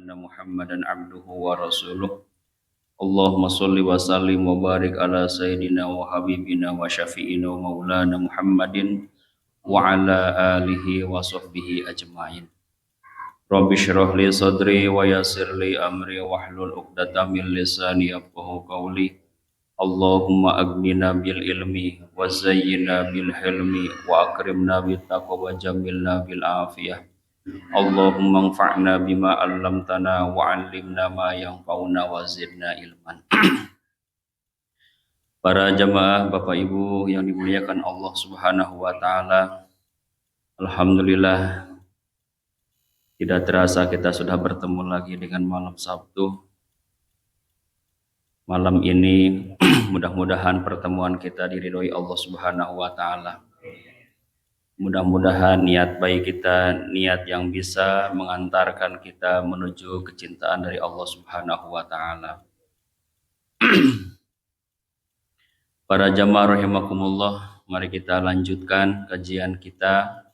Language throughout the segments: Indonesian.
anna Muhammadan abduhu wa rasuluh. Allahumma sholli wa sallim wa barik ala sayyidina wa habibina wa syafi'ina wa maulana Muhammadin wa ala alihi wa sahbihi ajma'in. Rabbi shrah li sadri wa yassir li amri wahlul 'uqdatam min lisani yafqahu qawli. Allahumma aghnina bil ilmi wa zayyina bil hilmi wa akrimna bit taqwa wa jamilna bil afiyah. Allahumma anfa'na bima 'allamtana wa 'allimna ma yanfa'una wa zidna ilman. Para jamaah Bapak Ibu yang dimuliakan Allah Subhanahu wa taala. Alhamdulillah tidak terasa kita sudah bertemu lagi dengan malam Sabtu. Malam ini mudah-mudahan pertemuan kita diridhoi Allah Subhanahu wa taala. Mudah-mudahan niat baik kita, niat yang bisa mengantarkan kita menuju kecintaan dari Allah Subhanahu wa taala. Para jamaah rahimakumullah, mari kita lanjutkan kajian kita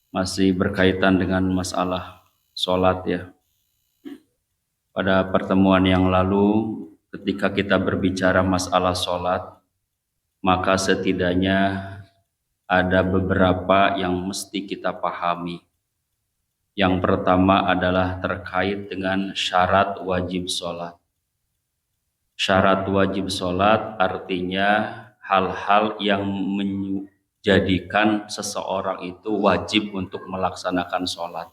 masih berkaitan dengan masalah sholat ya. Pada pertemuan yang lalu ketika kita berbicara masalah sholat, maka setidaknya ada beberapa yang mesti kita pahami. Yang pertama adalah terkait dengan syarat wajib sholat. Syarat wajib sholat artinya hal-hal yang menjadikan seseorang itu wajib untuk melaksanakan sholat.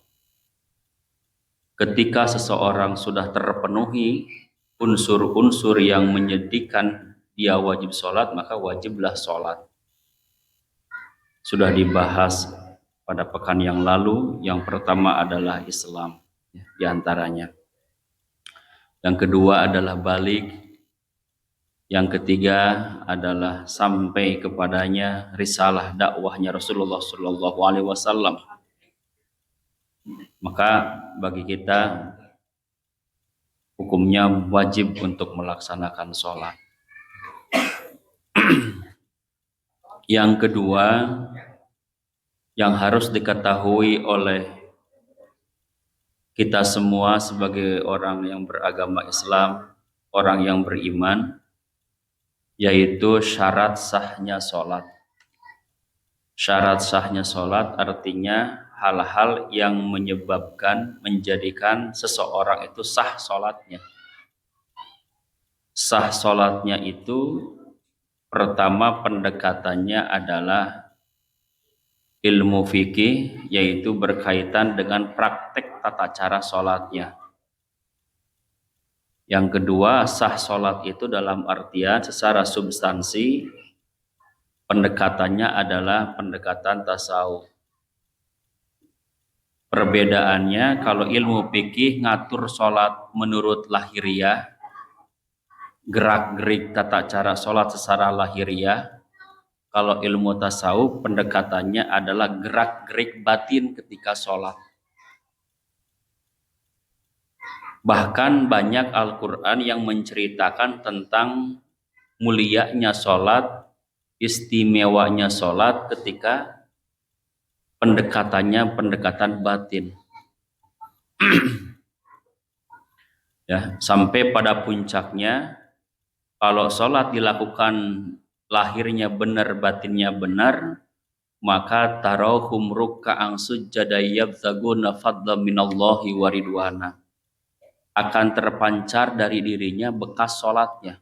Ketika seseorang sudah terpenuhi unsur-unsur yang menjadikan dia wajib sholat, maka wajiblah sholat. Sudah dibahas pada pekan yang lalu. Yang pertama adalah Islam diantaranya. Yang kedua adalah balik. Yang ketiga adalah sampai kepadanya risalah dakwahnya Rasulullah Shallallahu Alaihi Wasallam. Maka bagi kita hukumnya wajib untuk melaksanakan sholat. Yang kedua yang harus diketahui oleh kita semua sebagai orang yang beragama Islam, orang yang beriman, yaitu syarat sahnya sholat. Syarat sahnya sholat artinya hal-hal yang menyebabkan, menjadikan seseorang itu sah sholatnya. Sah sholatnya itu pertama pendekatannya adalah ilmu fikih, yaitu berkaitan dengan praktek tata cara sholatnya. Yang kedua, sah sholat itu dalam artian secara substansi, pendekatannya adalah pendekatan tasawuf. Perbedaannya, kalau ilmu fikih ngatur sholat menurut lahiriah, gerak-gerik tata cara sholat secara lahiriah. Kalau ilmu tasawuf pendekatannya adalah gerak-gerik batin ketika sholat. Bahkan banyak Al-Quran yang menceritakan tentang mulianya sholat, istimewanya sholat ketika pendekatannya pendekatan batin. Ya, sampai pada puncaknya, kalau sholat dilakukan lahirnya benar, batinnya benar, maka tarahum ruk'an sujada yabtaguna fadlan minallahi wa ridwana. Akan terpancar dari dirinya bekas sholatnya.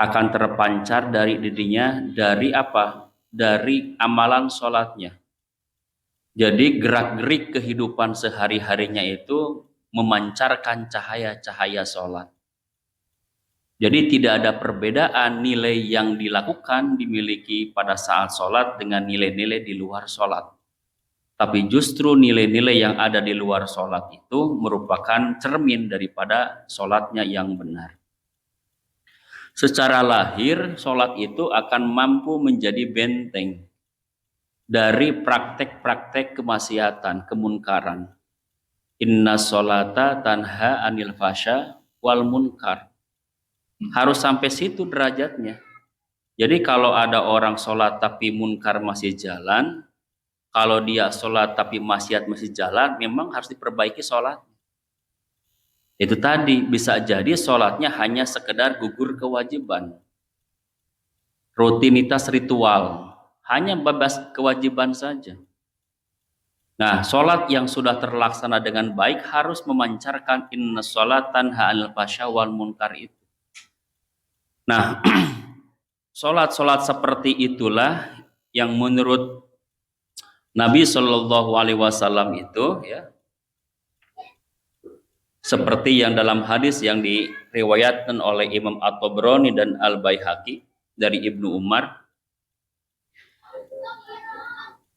Akan terpancar dari dirinya dari apa? Dari amalan sholatnya. Jadi gerak-gerik kehidupan sehari-harinya itu memancarkan cahaya-cahaya sholat. Jadi tidak ada perbedaan nilai yang dilakukan dimiliki pada saat sholat dengan nilai-nilai di luar sholat. Tapi justru nilai-nilai yang ada di luar sholat itu merupakan cermin daripada sholatnya yang benar. Secara lahir, sholat itu akan mampu menjadi benteng dari praktek-praktek kemaksiatan, kemunkaran. Inna sholata tanha anil fasya wal munkar. Harus sampai situ derajatnya. Jadi kalau ada orang sholat tapi munkar masih jalan, kalau dia sholat tapi maksiat masih jalan, memang harus diperbaiki sholat. Itu tadi bisa jadi sholatnya hanya sekedar gugur kewajiban, rutinitas ritual, hanya bebas kewajiban saja. Nah, sholat yang sudah terlaksana dengan baik harus memancarkan inna sholatan ha'al fasya wal munkar itu. Nah, sholat-sholat seperti itulah yang menurut Nabi Shallallahu Alaihi Wasallam itu ya, seperti yang dalam hadis yang diriwayatkan oleh Imam At-Tabrani dan Al-Baihaqi dari Ibnu Umar,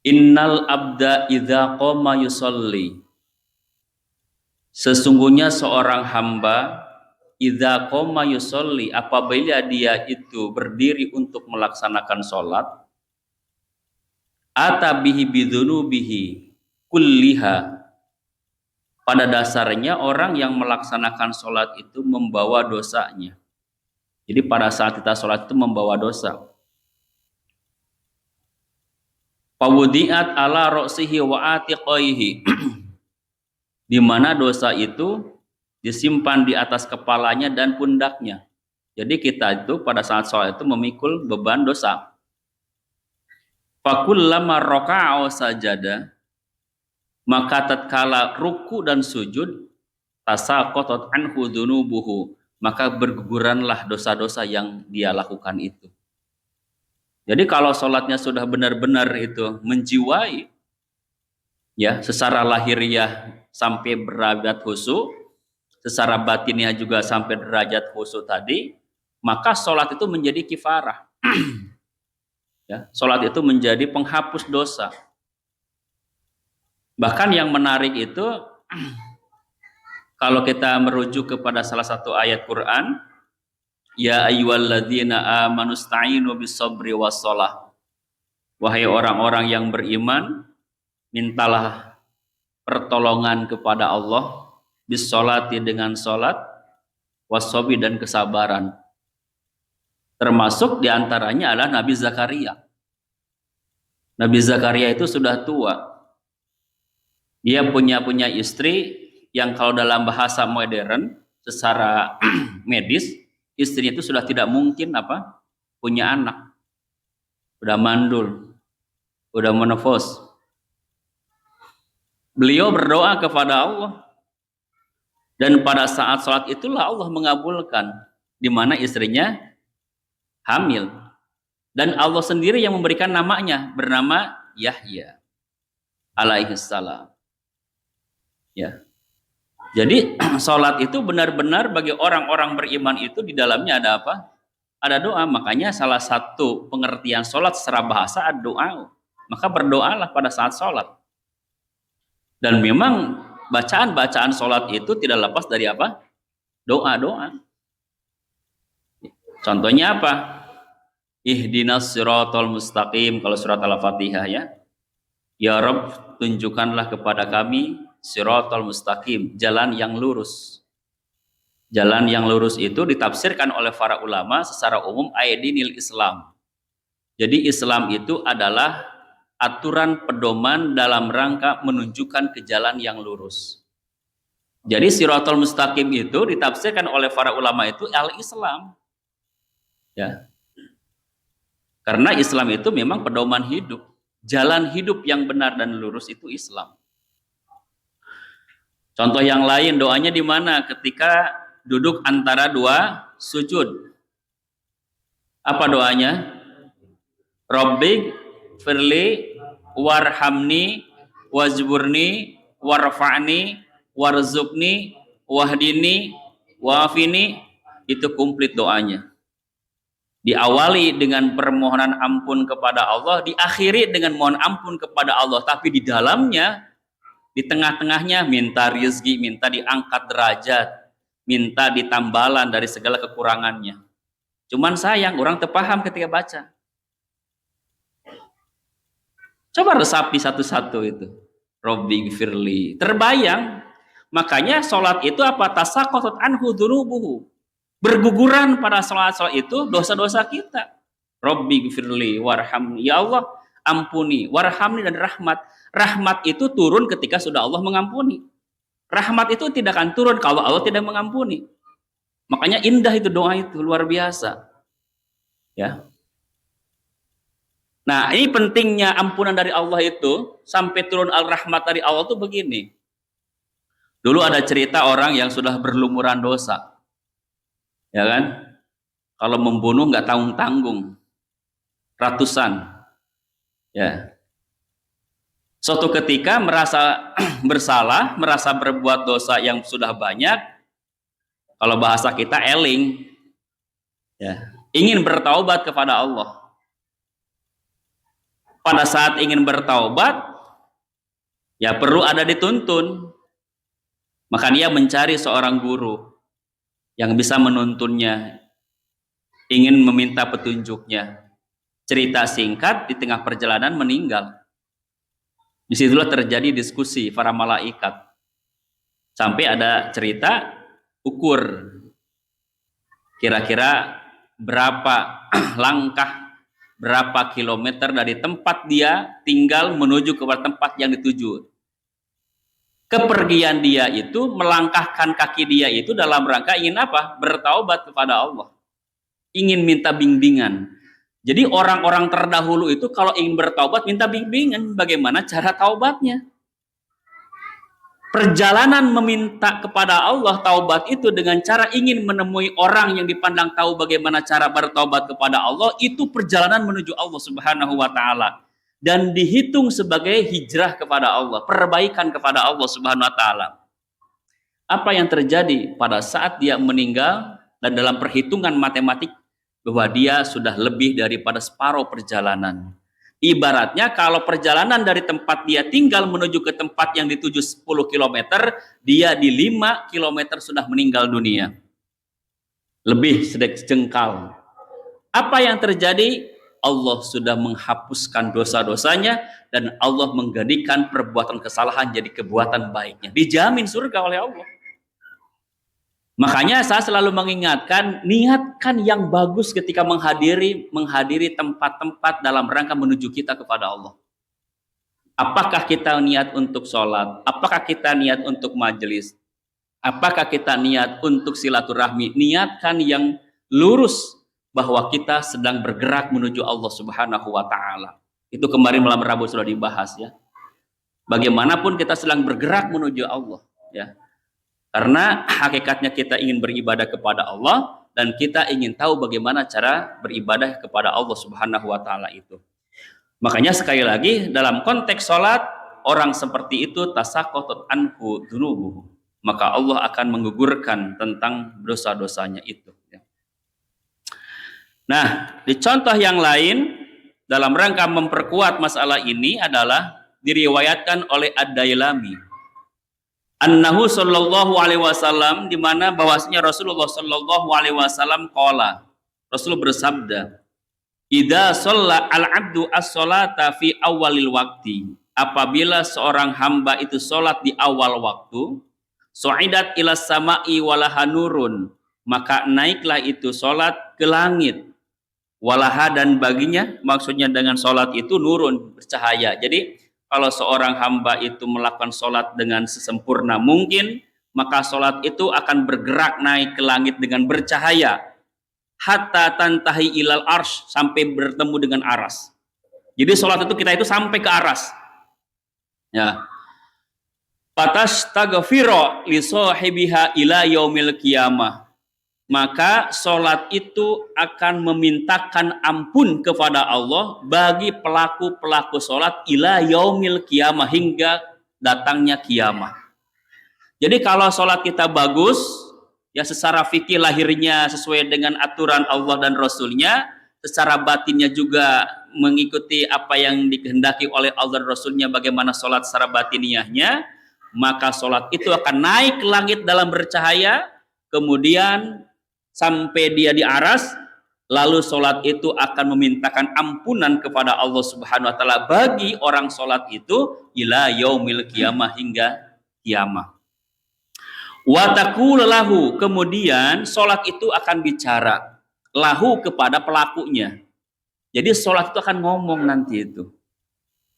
innal abda idza qama yusolli, sesungguhnya seorang hamba idza qama yusolli, apabila dia itu berdiri untuk melaksanakan sholat, atabihi bidzunubihi kulliha, pada dasarnya orang yang melaksanakan sholat itu membawa dosanya. Jadi pada saat kita sholat itu membawa dosa. Fawudi'at ala ro'sihi wa atiqaihi, di mana dosa itu disimpan di atas kepalanya dan pundaknya. Jadi kita itu pada saat sholat itu memikul beban dosa. Fakullama raka'a sajada, maka tatkala ruku dan sujud, tasaqatat anhu dzunubuhu, maka berguguranlah dosa-dosa yang dia lakukan itu. Jadi kalau sholatnya sudah benar-benar itu menjiwai, ya, secara lahiriah sampai derajat khusyuk, secara batinnya juga sampai derajat khusyuk tadi, maka sholat itu menjadi kifarah. Ya, sholat itu menjadi penghapus dosa. Bahkan yang menarik itu, kalau kita merujuk kepada salah satu ayat Quran, ya ayyuhalladzina amanu sta'inu bis-sabri was-shalah, wahai orang-orang yang beriman, mintalah pertolongan kepada Allah bis-sholati, dengan sholat, was-sabri, dan kesabaran. Termasuk diantaranya adalah Nabi Zakaria. Nabi Zakaria itu sudah tua. Dia punya istri yang kalau dalam bahasa modern secara medis, istrinya itu sudah tidak mungkin punya anak. Udah mandul, udah menopause. Beliau berdoa kepada Allah. Dan pada saat sholat itulah Allah mengabulkan, di mana istrinya hamil. Dan Allah sendiri yang memberikan namanya, bernama Yahya alaihissalam. Ya. Jadi sholat itu benar-benar bagi orang-orang beriman itu di dalamnya ada apa? Ada doa. Makanya salah satu pengertian sholat secara bahasa ada doa. Maka berdoalah pada saat sholat. Dan memang bacaan-bacaan sholat itu tidak lepas dari apa? Doa-doa. Contohnya apa? Ihdinas siratal mustaqim, kalau surat Al-Fatihah ya. Ya Rabb, tunjukkanlah kepada kami siratal mustaqim, jalan yang lurus. Jalan yang lurus itu ditafsirkan oleh para ulama secara umum aidinil Islam. Jadi Islam itu adalah aturan pedoman dalam rangka menunjukkan ke jalan yang lurus. Jadi siratal mustaqim itu ditafsirkan oleh para ulama itu al-Islam. Ya. Karena Islam itu memang pedoman hidup. Jalan hidup yang benar dan lurus itu Islam. Contoh yang lain, doanya di mana? Ketika duduk antara dua sujud. Apa doanya? Rabbi firli warhamni wajburni warfa'ni warzuqni wahdini wafini. Itu komplit doanya. Diawali dengan permohonan ampun kepada Allah, diakhiri dengan mohon ampun kepada Allah, tapi di dalamnya, di tengah-tengahnya minta rezeki, minta diangkat derajat, minta ditambalan dari segala kekurangannya. Cuman sayang, orang terpaham ketika baca. Coba resapi satu-satu itu. Robbi firli. Terbayang. Makanya sholat itu apa? Tasaqatat anhu dzunubuhu. Berguguran pada sholat-sholat itu dosa-dosa kita. Rabbi gfirli warhamni, ya Allah ampuni, warhamni, dan rahmat. Rahmat itu turun ketika sudah Allah mengampuni. Rahmat itu tidak akan turun kalau Allah tidak mengampuni. Makanya indah itu doa itu, luar biasa. Ya. Nah, ini pentingnya ampunan dari Allah itu sampai turun al-rahmat dari Allah itu begini. Dulu ada cerita orang yang sudah berlumuran dosa. Ya kan? Kalau membunuh nggak tanggung-tanggung. Ratusan. Ya. Suatu ketika merasa bersalah, merasa berbuat dosa yang sudah banyak. Kalau bahasa kita eling. Ya. Ingin bertaubat kepada Allah. Pada saat ingin bertaubat, ya perlu ada dituntun. Maka dia mencari seorang guru yang bisa menuntunnya, ingin meminta petunjuknya. Cerita singkat, di tengah perjalanan meninggal. Disitulah terjadi diskusi para malaikat. Sampai ada cerita, ukur kira-kira berapa langkah, berapa kilometer dari tempat dia tinggal menuju ke tempat yang dituju. Kepergian dia itu, melangkahkan kaki dia itu dalam rangka ingin apa? Bertaubat kepada Allah. Ingin minta bimbingan. Jadi orang-orang terdahulu itu kalau ingin bertaubat minta bimbingan bagaimana cara taubatnya. Perjalanan meminta kepada Allah taubat itu dengan cara ingin menemui orang yang dipandang tahu bagaimana cara bertaubat kepada Allah, itu perjalanan menuju Allah Subhanahu wa taala dan dihitung sebagai hijrah kepada Allah, perbaikan kepada Allah Subhanahu wa taala. Apa yang terjadi pada saat dia meninggal dan dalam perhitungan matematik bahwa dia sudah lebih daripada separuh perjalanan. Ibaratnya kalau perjalanan dari tempat dia tinggal menuju ke tempat yang dituju 10 km, dia di 5 km sudah meninggal dunia. Lebih sejengkal. Apa yang terjadi? Allah sudah menghapuskan dosa-dosanya dan Allah menggantikan perbuatan kesalahan jadi kebuatan baiknya. Dijamin surga oleh Allah. Makanya saya selalu mengingatkan, niatkan yang bagus ketika menghadiri tempat-tempat dalam rangka menuju kita kepada Allah. Apakah kita niat untuk sholat? Apakah kita niat untuk majelis? Apakah kita niat untuk silaturahmi? Niatkan yang lurus bahwa kita sedang bergerak menuju Allah Subhanahu wa taala. Itu kemarin malam Rabu sudah dibahas ya. Bagaimanapun kita sedang bergerak menuju Allah ya. Karena hakikatnya kita ingin beribadah kepada Allah dan kita ingin tahu bagaimana cara beribadah kepada Allah Subhanahu wa taala itu. Makanya sekali lagi dalam konteks sholat, orang seperti itu tasaqatat anhu dzunubuhu. Maka Allah akan menggugurkan tentang dosa-dosanya itu. Nah, di contoh yang lain dalam rangka memperkuat masalah ini adalah diriwayatkan oleh Ad-Dailami. Annahu sallallahu alaihi wasallam, di mana bahwasanya Rasulullah sallallahu alaihi wasallam qala, Rasul bersabda, "Idza shalla al-'abdu as-sholata fi awalil waqti." Apabila seorang hamba itu salat di awal waktu, su'idat ila sama'i walaha nurun, maka naiklah itu salat ke langit. Walaha, dan baginya, maksudnya dengan salat itu nurun, bercahaya. Jadi kalau seorang hamba itu melakukan sholat dengan sesempurna mungkin, maka sholat itu akan bergerak naik ke langit dengan bercahaya. Hatta tantahi ilal arsh, sampai bertemu dengan aras. Jadi sholat itu kita itu sampai ke aras. Ya. Fatastagfira li sahibiha ila yaumil qiyamah. Maka sholat itu akan memintakan ampun kepada Allah bagi pelaku-pelaku sholat ila yaumil qiyamah, hingga datangnya kiamat. Jadi kalau sholat kita bagus, ya secara fikih lahirnya sesuai dengan aturan Allah dan Rasulnya, secara batinnya juga mengikuti apa yang dikehendaki oleh Allah dan Rasulnya, bagaimana sholat secara batiniahnya, maka sholat itu akan naik ke langit dalam bercahaya, kemudian sampai dia di aras, lalu sholat itu akan memintakan ampunan kepada Allah Subhanahu wa taala bagi orang sholat itu ila yaumil qiyamah, hingga kiamat. Wa taqulu lahu, kemudian sholat itu akan bicara lahu kepada pelakunya. Jadi sholat itu akan ngomong nanti itu.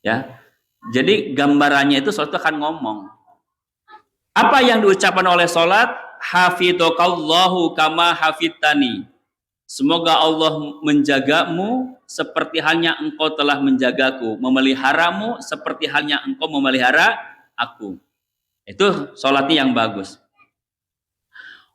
Ya. Jadi gambarannya itu sholat itu akan ngomong. Apa yang diucapkan oleh salat? Hafidhakallahu kama hafidtani. Semoga Allah menjagamu seperti halnya engkau telah menjagaku, memeliharamu seperti halnya engkau memelihara aku. Itu salatnya yang bagus.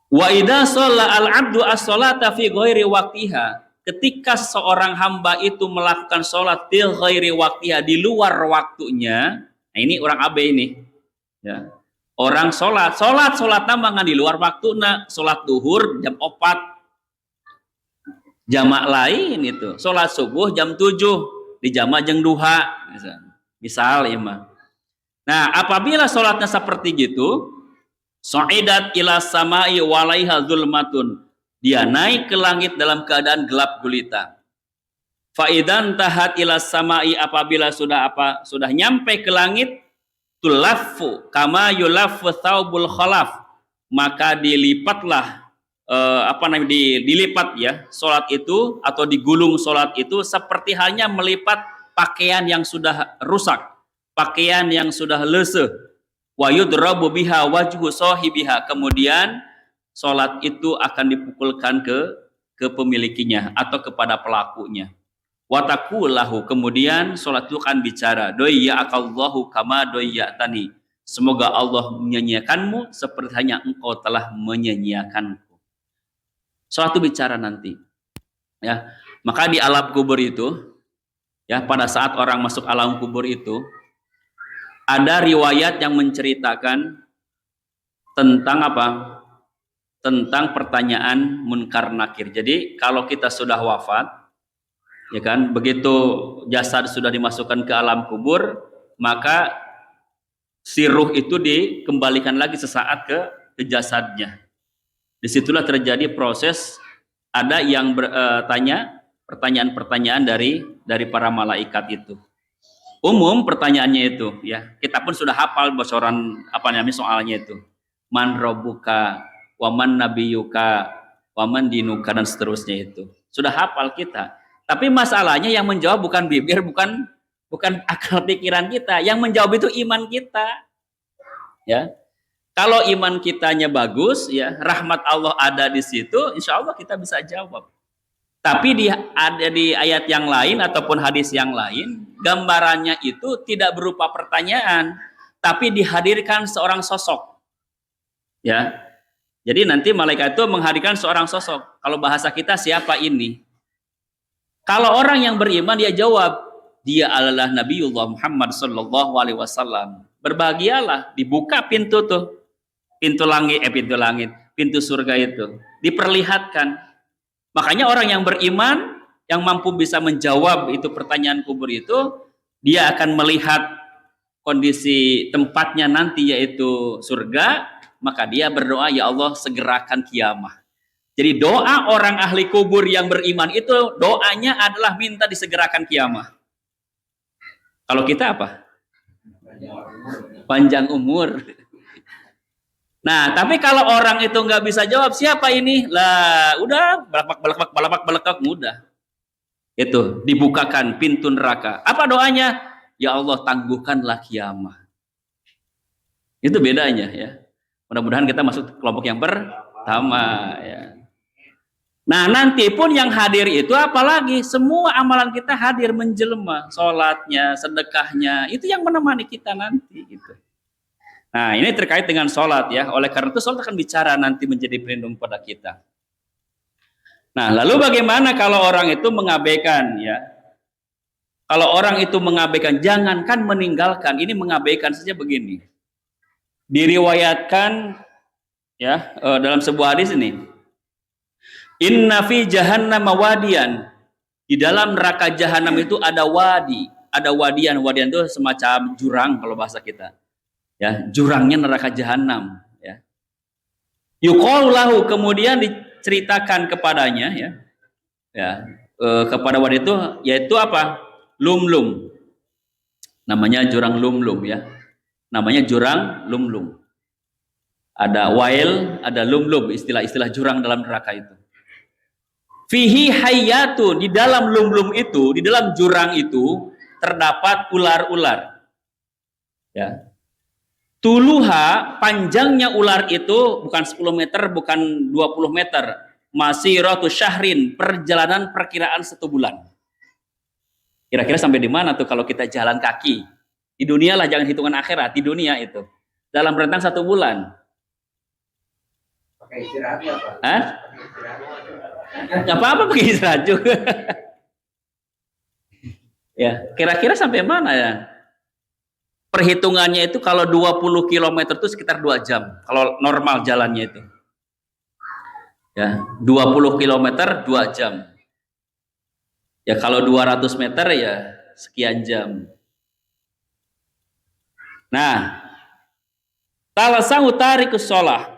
Wa idza shalla al-'abdu as-sholata fi ghairi waqtiha. Ketika seorang hamba itu melakukan salat di ghairi waqtiha, di luar waktunya. Nah, ini orang AB ini. Ya. Orang salat tambangan di luar waktuna, salat duhur jam 4. Jamak lain itu, sholat subuh jam 7 di jamak jeng duha misal imam. Nah, apabila sholatnya seperti gitu, so'idat ila samai walaiha zulmatun, dia naik ke langit dalam keadaan gelap gulita. Faidan tahat ila samai, apabila sudah nyampe ke langit, tulaffu kama yulaffu thawbul khalaf, maka dilipatlah dilipat ya sholat itu, atau digulung sholat itu seperti halnya melipat pakaian yang sudah rusak, pakaian yang sudah leseh. Wa yudrabu biha wajhu sahibiha, kemudian sholat itu akan dipukulkan ke pemilikinya atau kepada pelakunya. Wa taqulahu, kemudian sholat itu akan bicara, doyyakallahu kama doyyatani, semoga Allah menyanyiakanmu seperti hanya engkau telah menyanyiakanku. Suatu bicara nanti, ya. Maka di alam kubur itu, ya, pada saat orang masuk alam kubur itu, ada riwayat yang menceritakan tentang apa? Tentang pertanyaan munkar nakir. Jadi kalau kita sudah wafat, ya kan, begitu jasad sudah dimasukkan ke alam kubur, maka si ruh itu dikembalikan lagi sesaat ke jasadnya. Disitulah terjadi proses, ada yang bertanya pertanyaan-pertanyaan dari para malaikat itu. Umum pertanyaannya itu, ya, kita pun sudah hafal bocoran soalnya itu. Man rabbuka, wa man nabiyuka, wa man dinuka, dan seterusnya itu. Sudah hafal kita. Tapi masalahnya yang menjawab bukan bibir, bukan akal pikiran kita. Yang menjawab itu iman kita. Ya. Kalau iman kitanya bagus, ya, rahmat Allah ada di situ, insya Allah kita bisa jawab. Tapi ada di ayat yang lain ataupun hadis yang lain, gambarannya itu tidak berupa pertanyaan, tapi dihadirkan seorang sosok. Ya, jadi nanti malaikat itu menghadirkan seorang sosok. Kalau bahasa kita, siapa ini? Kalau orang yang beriman, dia jawab, dia adalah Nabiullah Muhammad sallallahu alaihi wasallam. Berbahagialah, dibuka pintu tuh. Pintu surga itu diperlihatkan. Makanya orang yang beriman, yang mampu bisa menjawab itu pertanyaan kubur itu, dia akan melihat kondisi tempatnya nanti yaitu surga, maka dia berdoa, ya Allah segerakan kiamah. Jadi doa orang ahli kubur yang beriman itu doanya adalah minta disegerakan kiamah. Kalau kita apa? Panjang umur. Nah, tapi kalau orang itu nggak bisa jawab, siapa ini? Lah, udah balak mudah. Itu dibukakan pintu neraka. Apa doanya? Ya Allah, tangguhkanlah kiamah. Itu bedanya, ya. Mudah-mudahan kita masuk kelompok yang pertama, ya. Nah, nanti pun yang hadir itu apalagi semua amalan kita hadir menjelma, sholatnya, sedekahnya, itu yang menemani kita nanti, gitu. Nah, ini terkait dengan sholat, ya. Oleh karena itu sholat akan bicara nanti menjadi pelindung pada kita. Nah, lalu bagaimana kalau orang itu mengabaikan, ya? Kalau orang itu mengabaikan, jangankan meninggalkan, ini mengabaikan saja begini. Diriwayatkan, ya, dalam sebuah hadis ini. Inna fi jahannam wadiyan. Di dalam neraka jahanam itu ada wadi, ada wadian. Wadian itu semacam jurang kalau bahasa kita. Ya, jurangnya neraka jahanam, ya. Yuqalu lahu, kemudian diceritakan kepadanya, ya. Ya, kepada wadi itu yaitu apa? Lumlum. Namanya jurang lumlum, ya. Namanya jurang lumlum. Ada wail, ada lumlum, istilah-istilah jurang dalam neraka itu. Fihi hayyatu, di dalam lumlum itu, di dalam jurang itu terdapat ular-ular. Ya. Tuluha, panjangnya ular itu bukan 10 meter, bukan 20 meter. Masiratu syahrin, perjalanan perkiraan 1 bulan. Kira-kira sampai di mana tuh kalau kita jalan kaki? Di dunia lah, jangan hitungan akhirat, di dunia itu. Dalam rentang 1 bulan. Pakai istirahat ya Pak? Hah? Gak apa-apa pakai istirahat juga. Ya, kira-kira sampai mana ya? Perhitungannya itu kalau 20 km itu sekitar 2 jam. Kalau normal jalannya itu. Ya, 20 km 2 jam. Ya kalau 200 meter ya sekian jam. Nah, talasau tarikus sholah.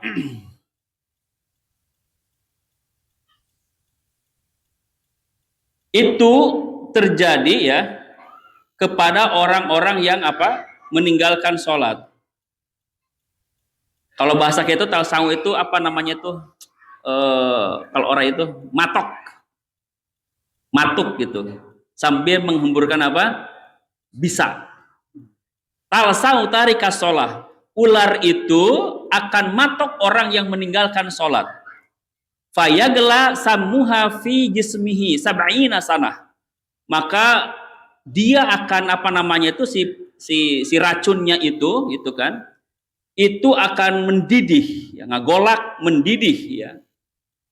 Itu terjadi ya kepada orang-orang yang apa? Meninggalkan sholat. Kalau bahasa kita itu talasau itu apa namanya itu? Kalau orang itu matuk gitu, sambil menghemburkan apa? Bisa. Talasau tarikas sholah. Ular itu akan matok orang yang meninggalkan sholat. Fayagla samuha fi jismihi sab'ina sanah. Maka dia akan apa namanya itu si racunnya itu kan, itu akan mendidih, ya, ngagolak mendidih ya.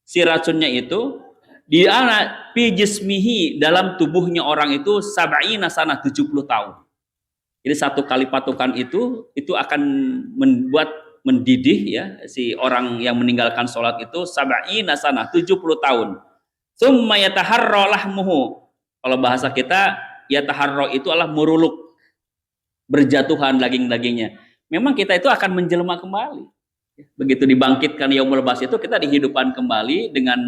Si racunnya itu di anak fi jismihi, dalam tubuhnya orang itu sab'ina sanah, 70 tahun. Jadi 1 kali patukan itu akan membuat mendidih ya si orang yang meninggalkan sholat itu sab'ina sanah, 70 tahun. Tsumma yataharra lahmuhu. Kalau bahasa kita yataharra itu adalah muruluk, berjatuhan daging-dagingnya. Memang kita itu akan menjelma kembali. Begitu dibangkitkan yaumul ba'ts itu kita dihidupkan kembali dengan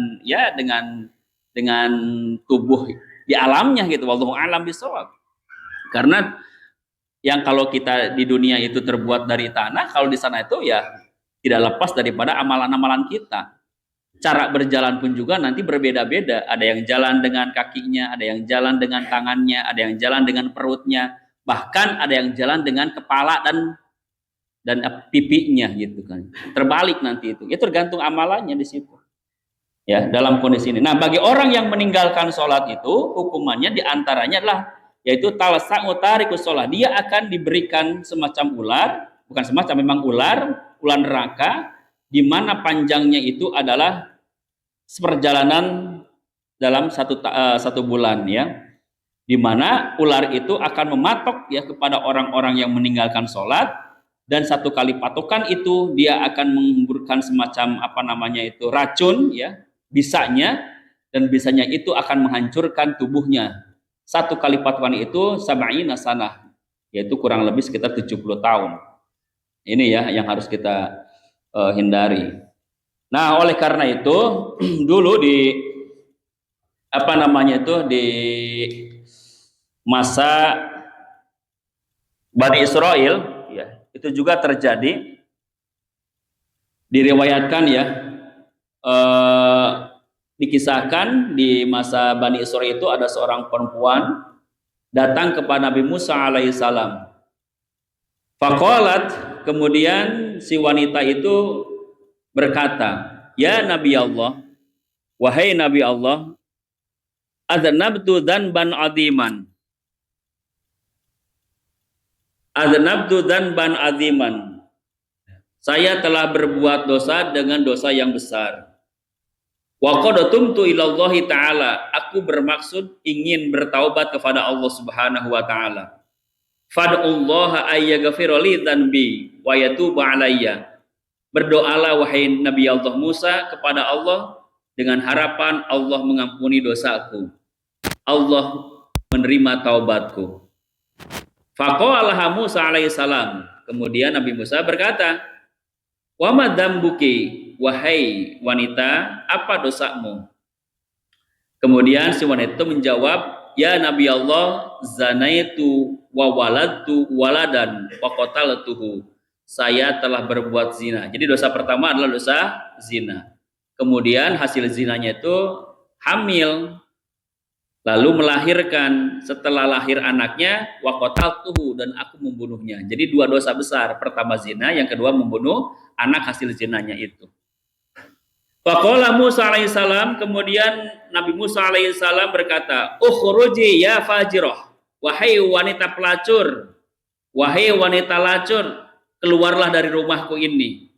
tubuh di alamnya gitu. Wallahu a'lam bishawab. Karena yang kalau kita di dunia itu terbuat dari tanah, kalau di sana itu ya tidak lepas daripada amalan-amalan kita. Cara berjalan pun juga nanti berbeda-beda. Ada yang jalan dengan kakinya, ada yang jalan dengan tangannya, ada yang jalan dengan perutnya, bahkan ada yang jalan dengan kepala dan pipinya gitu kan. Terbalik nanti itu. Ya tergantung amalannya di situ. Ya, dalam kondisi ini. Nah, bagi orang yang meninggalkan sholat itu, hukumannya diantaranya adalah yaitu talasa'u tarikus sholat. Dia akan diberikan semacam ular, bukan semacam, memang ular neraka, di mana panjangnya itu adalah seperjalanan dalam 1 bulan ya. Di mana ular itu akan mematok ya kepada orang-orang yang meninggalkan sholat, dan 1 kali patokan itu dia akan menghemburkan semacam apa namanya itu racun ya, bisanya, dan bisanya itu akan menghancurkan tubuhnya. 1 kali patokan itu sab'ina sanah, yaitu kurang lebih sekitar 70 tahun. Ini ya yang harus kita hindari. Nah, oleh karena itu dulu di apa namanya itu di masa Bani Israel ya, itu juga terjadi, diriwayatkan ya, dikisahkan di masa Bani Israil itu ada seorang perempuan datang kepada Nabi Musa alaihissalam. Faqalat, kemudian si wanita itu berkata, ya Nabi Allah, wahai Nabi Allah, aznabtu dzanban aziman. Aznabtu dzanban aziman. Saya telah berbuat dosa dengan dosa yang besar. Wa qadatumtu ilallahi ta'ala, aku bermaksud ingin bertaubat kepada Allah Subhanahu wa taala. Fad'ullaha ayyaghfira li dzanbi wa yatuba alayya. Berdoalah wahai Nabi Allah Musa kepada Allah dengan harapan Allah mengampuni dosaku. Allah menerima taubatku. Faqala Musa alaihissalam. Kemudian Nabi Musa berkata, wa ma dzambuki, wahai wanita, apa dosamu? Kemudian si wanita itu menjawab, ya Nabi Allah, zanaitu wa waladtu waladan wa qataltuhu. Saya telah berbuat zina. Jadi dosa pertama adalah dosa zina. Kemudian hasil zinanya itu hamil. lalu melahirkan, setelah lahir anaknya wa qataltuhu, dan aku membunuhnya. Jadi dua dosa besar, pertama zina, yang kedua membunuh anak hasil zinanya itu. Faqala Musa alaihissalam, kemudian Nabi Musa alaihissalam berkata, ukhruji ya fajirah, wahai wanita pelacur, wahai wanita lacur, keluarlah dari rumahku ini.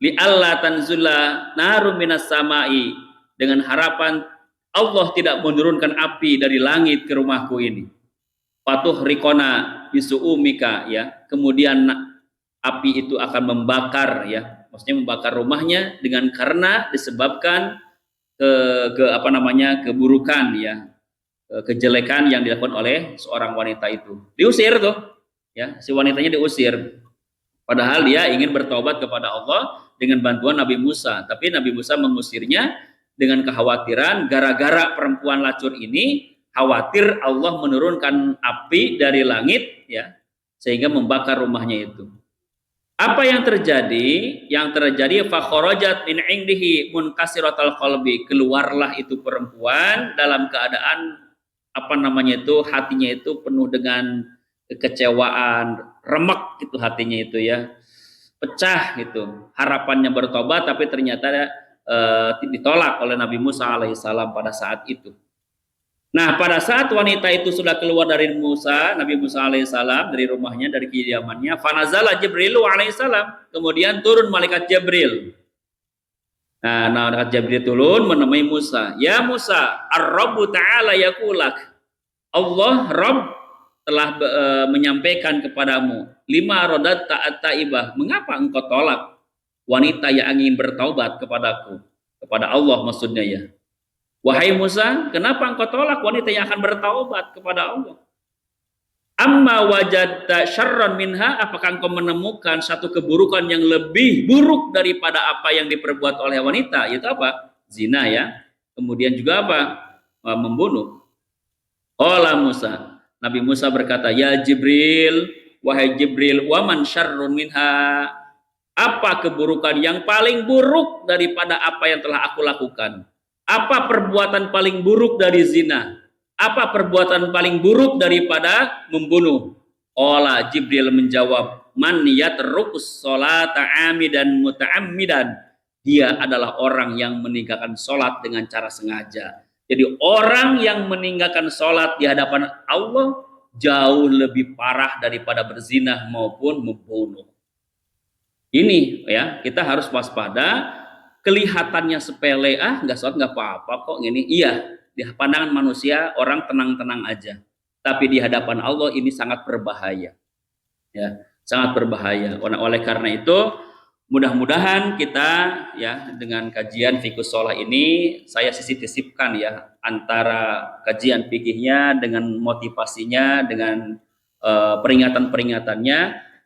Li alla tanzula narum minas samai, dengan harapan Allah tidak menurunkan api dari langit ke rumahku ini. Patuh rikona bisu'umika, ya. Kemudian api itu akan membakar, ya. Maksudnya membakar rumahnya dengan karena disebabkan keburukan, ya. Kejelekan yang dilakukan oleh seorang wanita itu. Diusir tuh, ya. Si wanitanya diusir. Padahal dia ingin bertobat kepada Allah dengan bantuan Nabi Musa, tapi Nabi Musa mengusirnya dengan kekhawatiran gara-gara perempuan lacur ini, khawatir Allah menurunkan api dari langit, ya, sehingga membakar rumahnya itu. Apa yang terjadi? Yang terjadi fa kharajat min indihi munkasiratal qalbi, keluarlah itu perempuan dalam keadaan hatinya itu penuh dengan kekecewaan, remek itu hatinya itu, ya. Pecah gitu. Harapannya bertobat tapi ternyata ditolak oleh Nabi Musa alaihissalam pada saat itu. Nah, pada saat wanita itu sudah keluar dari Nabi Musa alaihissalam dari rumahnya, dari kediamannya, fanazala Jibril alaihissalam, kemudian turun malaikat Jibril. Nah, malaikat Jibril turun menemui Musa. Ya Musa, Ar-Rabbu ta'ala yakulak. Allah Rabb telah menyampaikan kepadamu, lima rodat ta'at ta'ibah, mengapa engkau tolak wanita yang ingin bertaubat kepadaku, kepada Allah maksudnya, ya. Wahai Musa, kenapa engkau tolak wanita yang akan bertaubat kepada Allah? Amma wajadta syarran minha, apakah engkau menemukan satu keburukan yang lebih buruk daripada apa yang diperbuat oleh wanita, yaitu apa? Zina, ya. Kemudian juga apa? Membunuh. Qala Musa, Nabi Musa berkata, ya Jibril, wahai Jibril, waman syarrun minha, apa keburukan yang paling buruk daripada apa yang telah aku lakukan? Apa perbuatan paling buruk dari zina? Apa perbuatan paling buruk daripada membunuh? Qala, Jibril menjawab, man yatrukus sholata amidan muta'ammidan, dia adalah orang yang meninggalkan sholat dengan cara sengaja. Jadi orang yang meninggalkan sholat di hadapan Allah jauh lebih parah daripada berzina maupun membunuh. Ini, ya, kita harus waspada. Kelihatannya sepele, nggak sholat nggak apa-apa kok, ini. Iya, di pandangan manusia orang tenang-tenang aja. Tapi di hadapan Allah ini sangat berbahaya, ya, sangat berbahaya. Oleh karena itu, mudah-mudahan kita, ya, dengan kajian Fiqhus Shalah ini, saya sisip-sisipkan, ya, antara kajian fikihnya dengan motivasinya, dengan peringatan-peringatannya,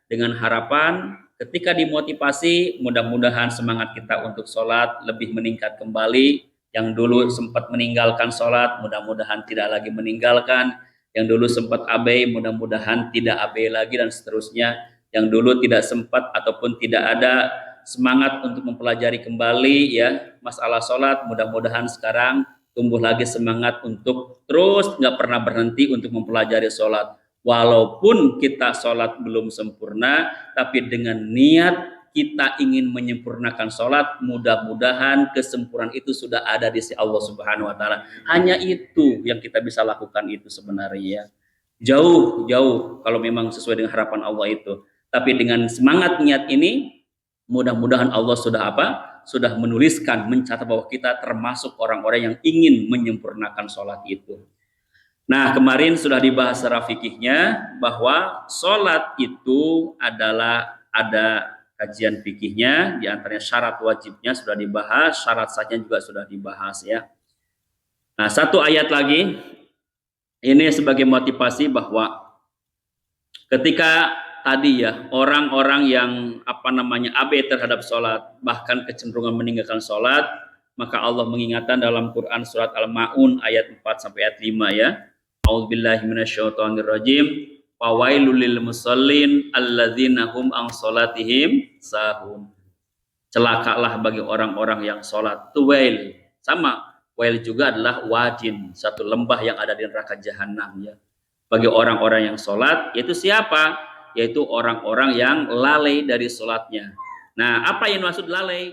dengan harapan ketika dimotivasi, mudah-mudahan semangat kita untuk sholat lebih meningkat kembali. Yang dulu sempat meninggalkan sholat, mudah-mudahan tidak lagi meninggalkan. Yang dulu sempat abai, mudah-mudahan tidak abai lagi, dan seterusnya. Yang dulu tidak sempat ataupun tidak ada semangat untuk mempelajari kembali, ya, masalah sholat, mudah-mudahan sekarang tumbuh lagi semangat untuk terus nggak pernah berhenti untuk mempelajari sholat. Walaupun kita sholat belum sempurna, tapi dengan niat kita ingin menyempurnakan sholat, mudah-mudahan kesempurnaan itu sudah ada di sisi Allah Subhanahu Wa Taala. Hanya itu yang kita bisa lakukan itu sebenarnya. Jauh kalau memang sesuai dengan harapan Allah itu. Tapi dengan semangat niat ini, mudah-mudahan Allah sudah menuliskan, mencatat bahwa kita termasuk orang-orang yang ingin menyempurnakan sholat itu. Nah, kemarin sudah dibahas secara fikihnya bahwa sholat itu adalah ada kajian fikihnya, di antaranya syarat wajibnya sudah dibahas, syarat sahnya juga sudah dibahas, ya. Nah, satu ayat lagi ini sebagai motivasi bahwa ketika tadi, ya, orang-orang yang abai terhadap sholat, bahkan kecenderungan meninggalkan sholat, maka Allah mengingatkan dalam Quran surat Al-Ma'un ayat 4 sampai ayat 5, ya. A'udzubillahi minasyaitonirrajim. Fawailul lil musallin alladzina hum an sholatihim sahun. Celakalah bagi orang-orang yang sholat. Tuwail, sama Wail juga adalah wajin, satu lembah yang ada di neraka jahanam ya. Bagi orang-orang yang sholat, yaitu siapa? Yaitu orang-orang yang lalai dari sholatnya. Nah, apa yang maksud lalai?